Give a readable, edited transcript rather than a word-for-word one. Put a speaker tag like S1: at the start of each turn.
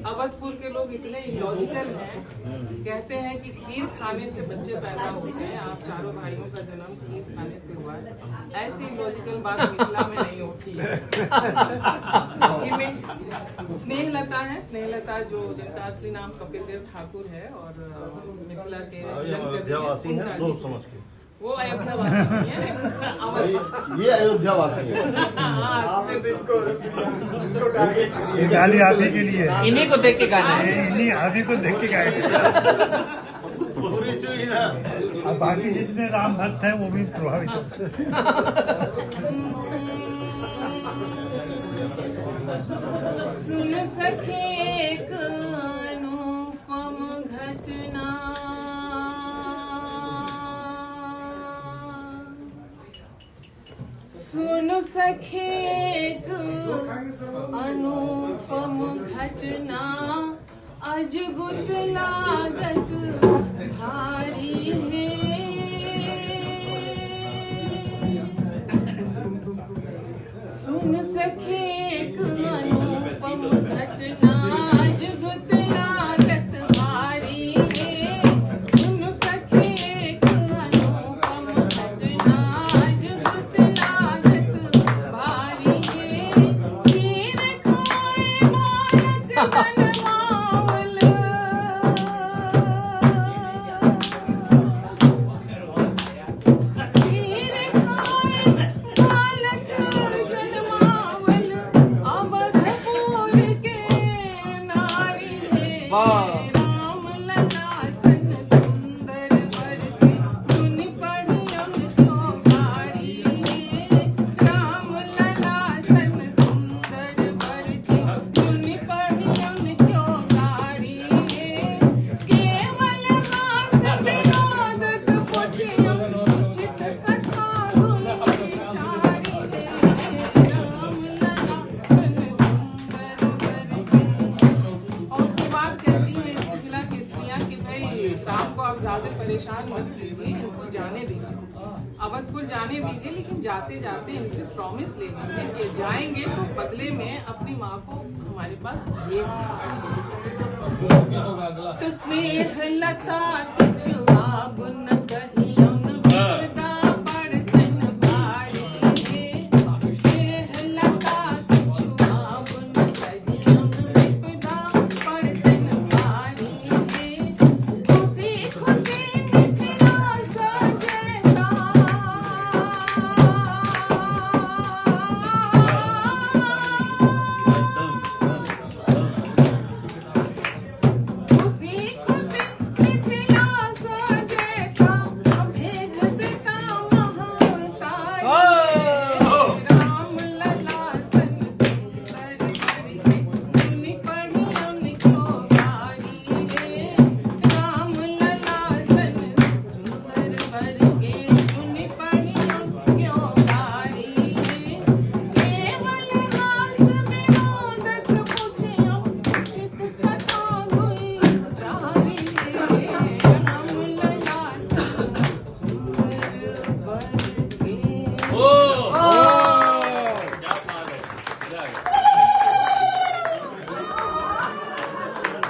S1: अवधपुर के लोग इतने इलॉजिकल हैं, कहते हैं कि खीर खाने से बच्चे पैदा होते हैं। आप चारों भाइयों का जन्म खीर खाने से हुआ है। ऐसी इलॉजिकल बात मिथिला में नहीं होती है। स्नेहलता है, स्नेहलता जो जिनका असली नाम कपिल देव ठाकुर है और मिथिला के
S2: अयोध्यावासी हैं, सोच समझ के।
S1: वो अयोध्यावासी नहीं है,
S2: ये अयोध्यावासी है।
S3: ये गाली आप ही के लिए,
S4: इन्हीं को देख के गाना है,
S3: इन्हीं आप ही को देख के गाए। अब बाकी जितने राम भक्त हैं वो भी प्रभावित हो सकते हैं।
S1: सुन सके एक अनुपम घटना, सुन सके एक अनुपम घटना, अजगुत लागत भारी है। सुन सके एक अनुपम घटना, अजगुत लागत भारी है। सुन सके एक अनुपम घटना, अजगुत लागत भारी है। खीर खाए बालक जनमावल, खीर खाए बालक जनमावल, अवधपुर के नारी है। राम लला सन सुंदर वर के, सुनि पढ़ियम क्यों भारी है। राम लला सन सुंदर वर के, सुनि पढ़ियम क्यों भारी है। केवल हास विनोदक पुछियम, उचित कथा गुण विचारी है। राम लला सन सुंदर वर के। और उसके बाद कहती है मिथिला की स्त्रियां कि भाई शाम को आप ज्यादा परेशान मत कीजिए, इनको जाने दीजिए, अवधपुर जाने दीजिए, लेकिन जाते जाते इनसे प्रॉमिस ले लीजिए कि जाएंगे तो बदले में अपनी माँ को हमारे पास भेज देंगे। तो स्नेह लता किछु आब न कही,